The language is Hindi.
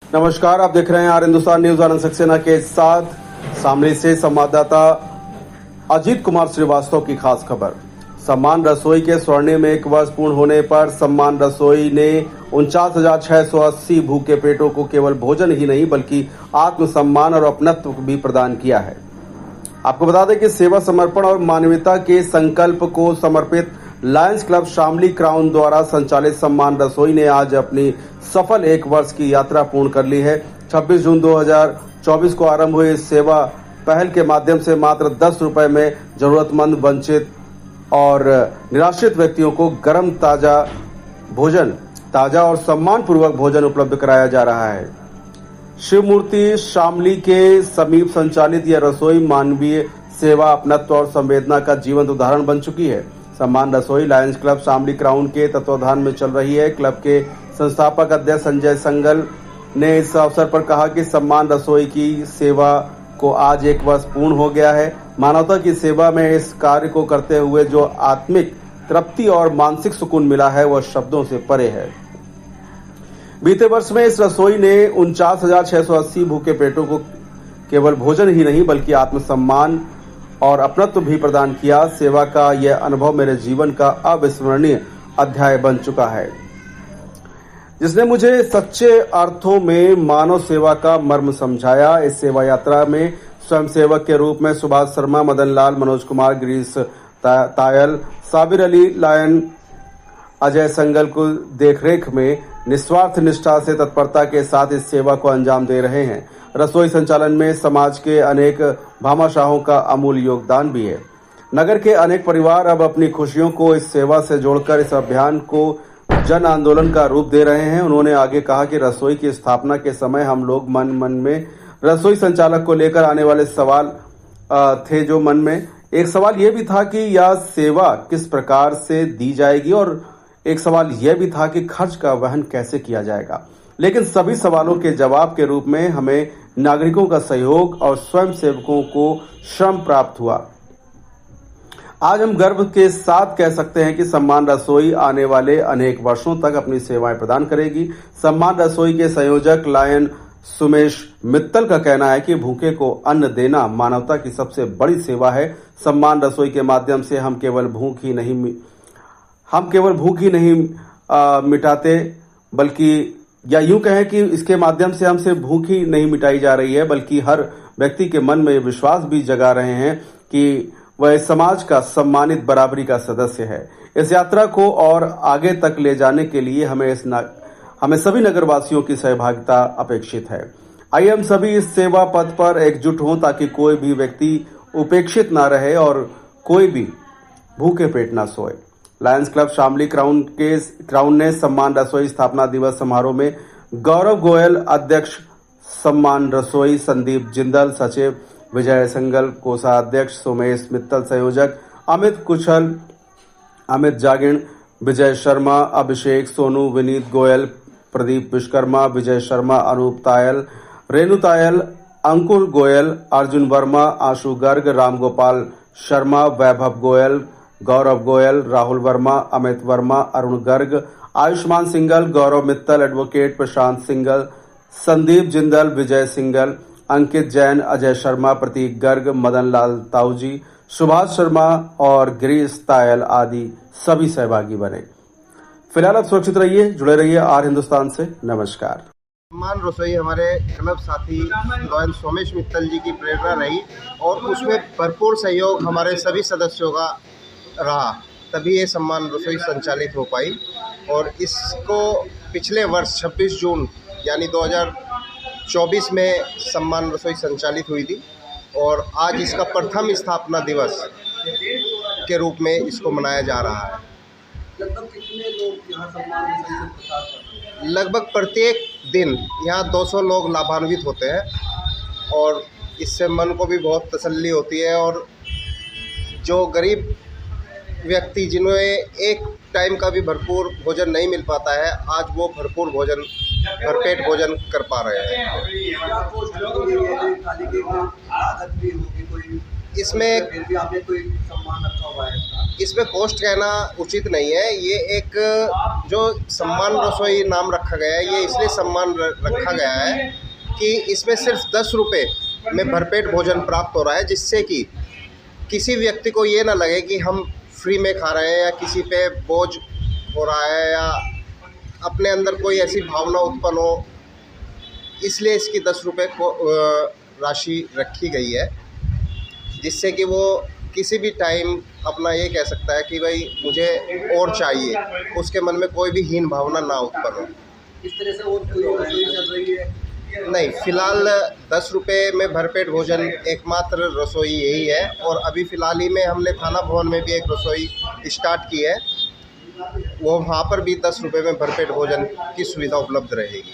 नमस्कार, आप देख रहे हैं आर हिंदुस्तान न्यूज। आनंद सक्सेना के साथ शामली से संवाददाता अजीत कुमार श्रीवास्तव की खास खबर। सम्मान रसोई के स्वर्णिम 1 वर्ष पूर्ण होने पर सम्मान रसोई ने 49,680 भूखे पेटों को केवल भोजन ही नहीं बल्कि आत्मसम्मान और अपनत्व भी प्रदान किया है। आपको बता दें कि सेवा, समर्पण और मानवता के संकल्प को समर्पित लायंस क्लब शामली क्राउन द्वारा संचालित सम्मान रसोई ने आज अपनी सफल 1 वर्ष की यात्रा पूर्ण कर ली है। 26 जून 2024 को आरंभ हुई इस सेवा पहल के माध्यम से मात्र 10 रुपए में जरूरतमंद, वंचित और निराश्रित व्यक्तियों को गर्म ताजा और सम्मान पूर्वक भोजन उपलब्ध कराया जा रहा है। शिव मूर्ति शामली के समीप संचालित यह रसोई मानवीय सेवा, अपनत्व और संवेदना का जीवंत उदाहरण बन चुकी है। सम्मान रसोई लायंस क्लब शामली क्राउन के तत्वाधान में चल रही है। क्लब के संस्थापक अध्यक्ष संजय संगल ने इस अवसर पर कहा कि सम्मान रसोई की सेवा को आज 1 वर्ष पूर्ण हो गया है। मानवता की सेवा में इस कार्य को करते हुए जो आत्मिक तृप्ति और मानसिक सुकून मिला है वह शब्दों से परे है। बीते वर्ष में इस रसोई ने 49,680 भूखे पेटों को केवल भोजन ही नहीं बल्कि आत्मसम्मान और अपनत्व भी प्रदान किया। सेवा का यह अनुभव मेरे जीवन का अविस्मरणीय अध्याय बन चुका है, जिसने मुझे सच्चे अर्थों में मानव सेवा का मर्म समझाया। इस सेवा यात्रा में स्वयंसेवक के रूप में सुभाष शर्मा, मदन लाल, मनोज कुमार, गिरीश तायल, साबिर अली लायन, अजय संगल को देखरेख में निस्वार्थ निष्ठा से तत्परता के साथ इस सेवा को अंजाम दे रहे हैं। रसोई संचालन में समाज के अनेक भामाशाहों का अमूल्य योगदान भी है। नगर के अनेक परिवार अब अपनी खुशियों को इस सेवा से जोड़कर इस अभियान को जन आंदोलन का रूप दे रहे हैं। उन्होंने आगे कहा कि रसोई की स्थापना के समय हम लोग मन में रसोई संचालक को लेकर आने वाले सवाल थे। जो मन में एक सवाल यह भी था कि यह सेवा किस प्रकार से दी जाएगी और एक सवाल यह भी था कि खर्च का वहन कैसे किया जाएगा। लेकिन सभी सवालों के जवाब के रूप में हमें नागरिकों का सहयोग और स्वयं सेवकों को श्रम प्राप्त हुआ। आज हम गर्व के साथ कह सकते हैं कि सम्मान रसोई आने वाले अनेक वर्षों तक अपनी सेवाएं प्रदान करेगी। सम्मान रसोई के संयोजक लायन सुमेश मित्तल का कहना है कि भूखे को अन्न देना मानवता की सबसे बड़ी सेवा है। सम्मान रसोई के माध्यम से हम केवल भूख ही नहीं मिटाते बल्कि या यूं कहें कि इसके माध्यम से हम सिर्फ भूख ही नहीं मिटाई जा रही है बल्कि हर व्यक्ति के मन में विश्वास भी जगा रहे हैं कि वह इस समाज का सम्मानित बराबरी का सदस्य है। इस यात्रा को और आगे तक ले जाने के लिए हमें सभी नगरवासियों की सहभागिता अपेक्षित है। आइए हम सभी इस सेवा पथ पर एकजुट हों ताकि कोई भी व्यक्ति उपेक्षित न रहे और कोई भी भूखे पेट न सोए। लायंस क्लब शामली क्राउन ने सम्मान रसोई स्थापना दिवस समारोह में गौरव गोयल अध्यक्ष, सम्मान रसोई संदीप जिंदल सचिव, विजय संगल कोषाध्यक्ष, सोमेश मित्तल संयोजक, अमित कुशल, अमित जागिण, विजय शर्मा, अभिषेक सोनू, विनीत गोयल, प्रदीप विश्वकर्मा, विजय शर्मा, अनूप तायल, रेणु तायल, अंकुर गोयल, अर्जुन वर्मा, आशु गर्ग, रामगोपाल शर्मा, वैभव गोयल, गौरव गोयल, राहुल वर्मा, अमित वर्मा, अरुण गर्ग, आयुष्मान सिंगल, गौरव मित्तल, एडवोकेट प्रशांत सिंगल, संदीप जिंदल, विजय सिंगल, अंकित जैन, अजय शर्मा, प्रतीक गर्ग, मदन लाल ताऊजी, सुभाष शर्मा और गिरीश तायल आदि सभी सहभागी बने। फिलहाल आप सुरक्षित रहिए, जुड़े रहिए आर हिंदुस्तान से। नमस्कार। सम्मान रसोई हमारे क्लब साथी लॉयन सोमेश मित्तल जी की प्रेरणा रही और उसमें भरपूर सहयोग हमारे सभी सदस्यों का रहा, तभी ये सम्मान रसोई संचालित हो पाई। और इसको पिछले वर्ष 26 जून यानी 2024 में सम्मान रसोई संचालित हुई थी और आज इसका प्रथम स्थापना दिवस के रूप में इसको मनाया जा रहा है। लगभग कितने लोग यहाँ सम्मान रसोई से प्रसाद करते हैं? लगभग प्रत्येक दिन यहाँ 200 लोग लाभान्वित होते हैं और इससे मन को भी बहुत तसल्ली होती है। और जो गरीब व्यक्ति जिन्हें एक टाइम का भी भरपूर भोजन नहीं मिल पाता है, आज वो भरपेट भोजन कर पा रहे हैं। इसमें फिर भी आपने कोई सम्मान रखा हुआ है? इसमें कॉस्ट कहना उचित नहीं है। ये एक जो सम्मान रसोई नाम रखा गया है, ये इसलिए सम्मान रखा गया है कि इसमें सिर्फ 10 रुपये में भरपेट भोजन प्राप्त हो रहा है, जिससे कि किसी व्यक्ति को ये ना लगे कि हम फ्री में खा रहे हैं या किसी पे बोझ हो रहा है या अपने अंदर कोई ऐसी भावना उत्पन्न हो, इसलिए इसकी 10 रुपये को राशि रखी गई है, जिससे कि वो किसी भी टाइम अपना ये कह सकता है कि भाई मुझे और चाहिए, उसके मन में कोई भी हीन भावना ना उत्पन्न हो। इस तरह से और कोई रसोई चल रही है? नहीं, फ़िलहाल 10 रुपये में भरपेट भोजन एकमात्र रसोई यही है, और अभी फ़िलहाल ही में हमने थाना भवन में भी एक रसोई स्टार्ट की है, वो वहाँ पर भी 10 रुपये में भरपेट भोजन की सुविधा उपलब्ध रहेगी।